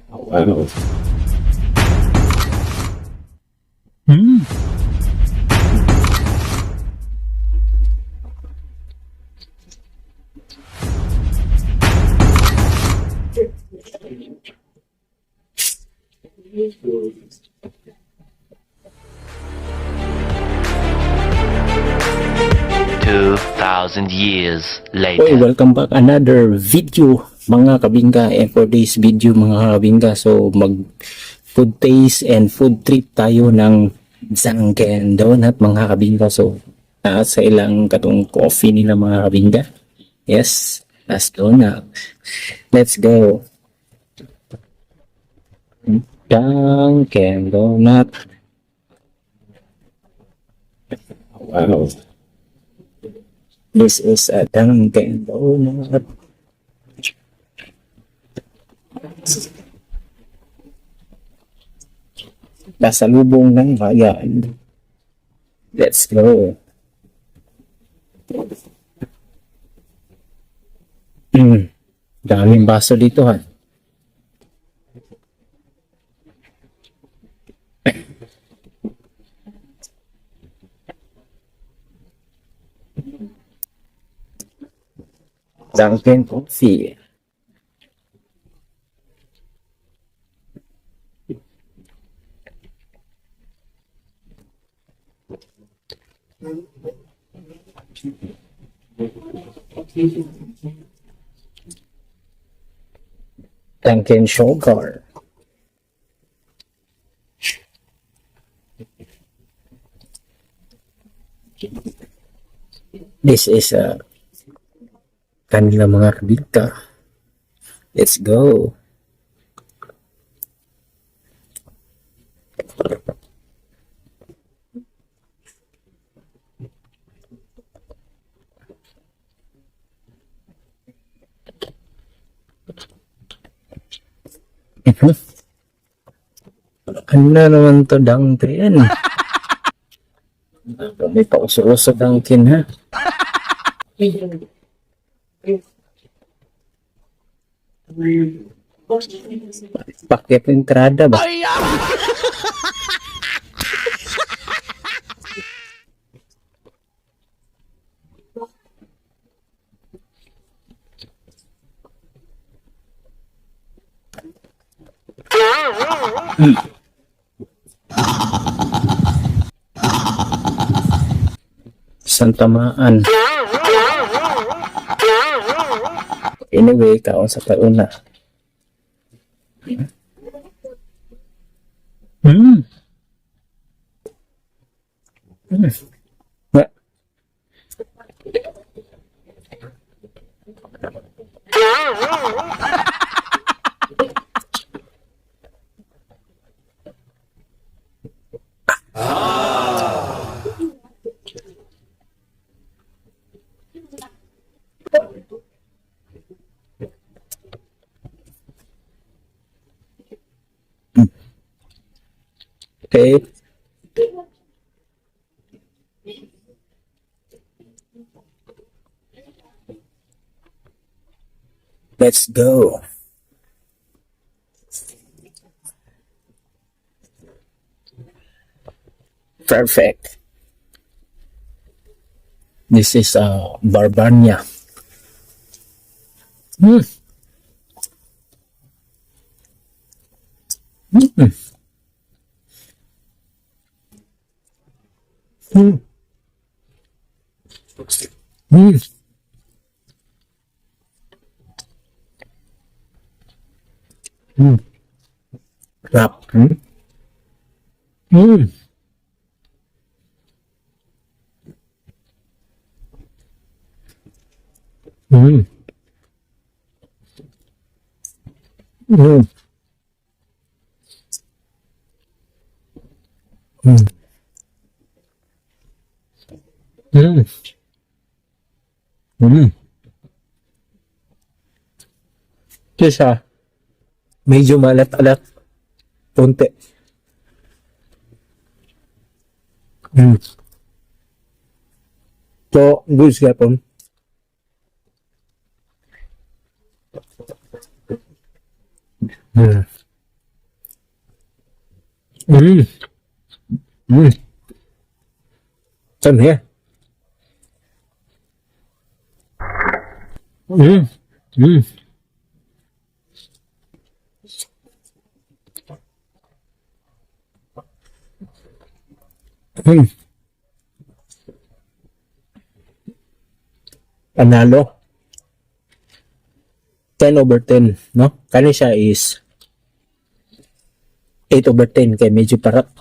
Wow. Hmm. 2,000 years Oy, later. welcome back another video mga kabingka. And for this video mga kabingka, so mag food taste and food trip tayo ng Dunkin Donut mga kabingka. So sa ilang katong coffee nila mga kabingka. Yes, let's go na. Let's go. Dunkin Donut. Wow. This is a Dunkin Donut. Nasa lubong ng bayan. Let's go. Daming baso dito ha. Dunkin Coffee. Dunkin Sugar. This is a kanila mga kabita. Let's go. Ano na naman to Dunkin? May pauso-uso Dunkin ha. Paket entrada ba? Santamaan. Anyway, kaon sa kauna. Nga. Okay. Let's go. Perfect. This is Barbania. Mm. Mm. Mm. Mm. Mm. Rap. Mm. Mm. Mm. Mm. Mm. Mm. Mm. Kisa, medyo malat-alat. Punti. Mm. So, goods gapon. Mm. Mm. Mm. Same here. Mm. Mm. Mm. Panalo. 10/10, no? Kani siya is 8/10 kay medyo parat.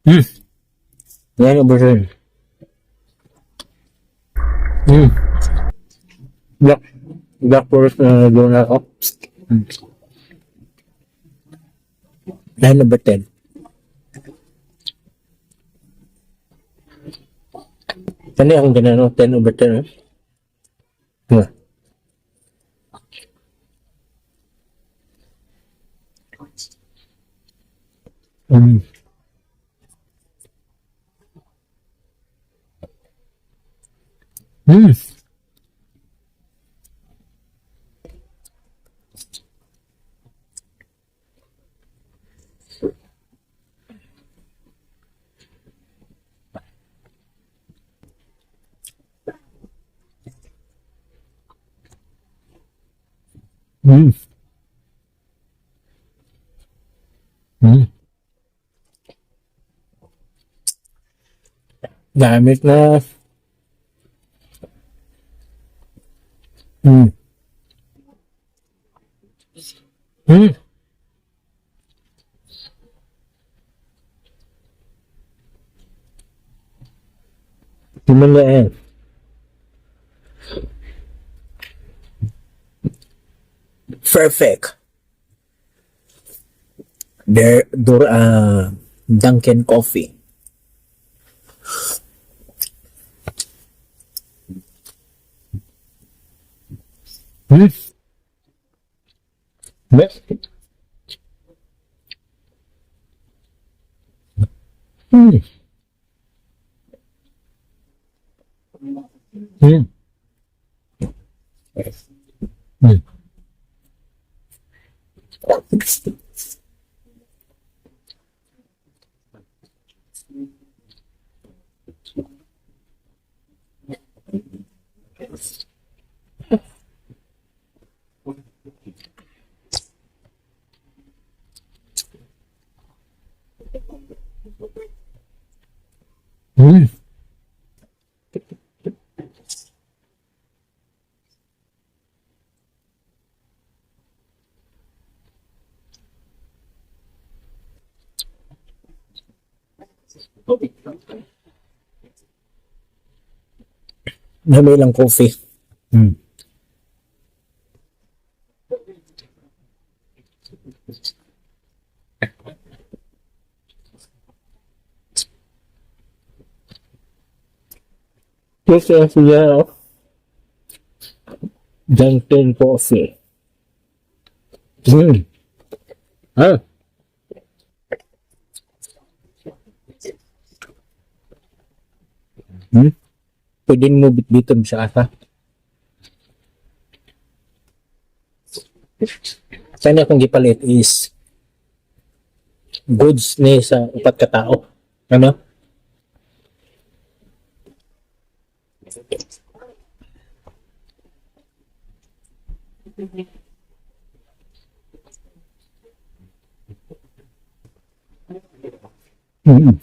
Hmm. 9/10. Hmm. Black. Black forest na doon ako. Hmm. 9/10. Kani akong ganano, 10/10. Eh? Yeah. Hmm. Hmm. Hmm. Hmm. Gamit na. Hmm. Hmm. Gimana eh? Perfect. Dunkin coffee. Hmm. Hmm. Hmm. Hmm. Hmm. Namay lang coffee. Hmm. Kasi siya Dunkin coffee. Hmm. Ah. Hmm. Pwede mo bitbiton sa asa. Sana akong gipalit is goods ni sa upat ka tao. Ano? Hmm.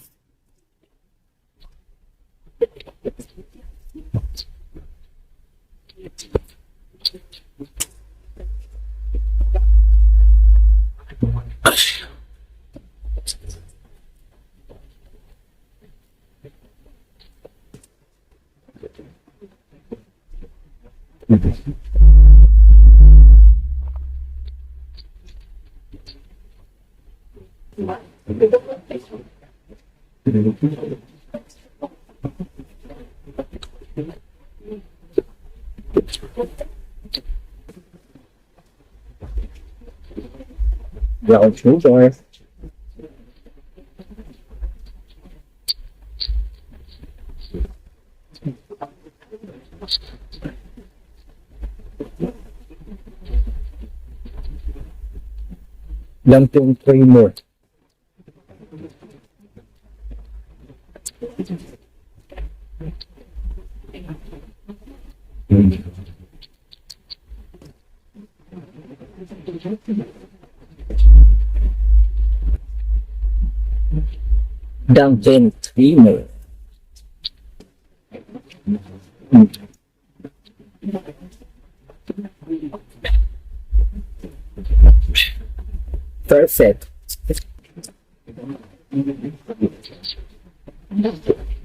Brown sugar. Dunkin creamer. Dunkin creamer. Perfect.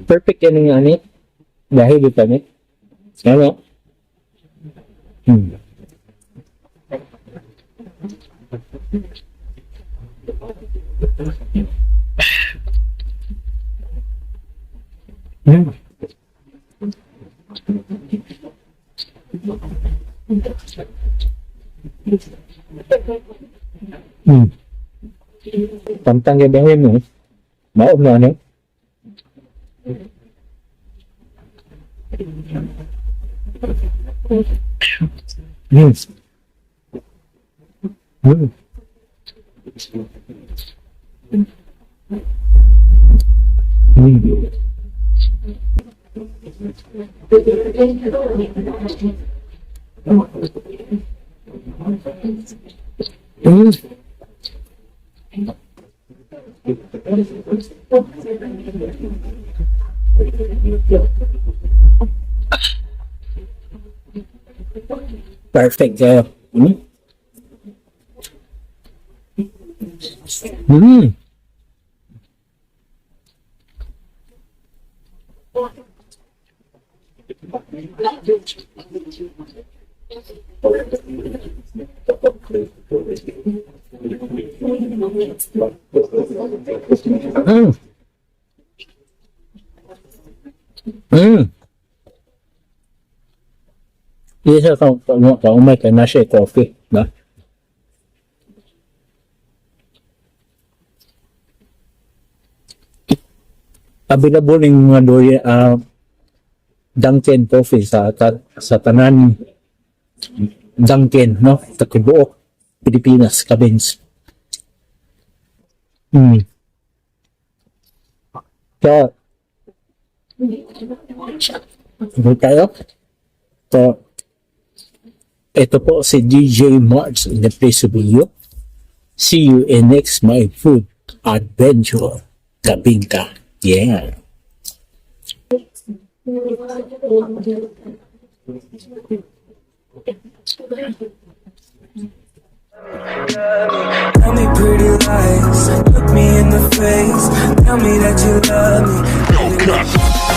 Perfect yan nga ni. Dahil dito ni. Ano? Pantang yung dahil mo. Maog na ano? Perfect kayo. Isa kang umay ka na siya coffee, ba? Available yung mga doy, Dunkin coffee sa tanan Dunkin, no? Takibuok, Pilipinas, Kabins. So, tayo. So, ito po si DJ March in the place of you. See you in next My Food Adventure. Kabingka. Yeah. Tell me pretty lies, look me in the face, tell me that you love me.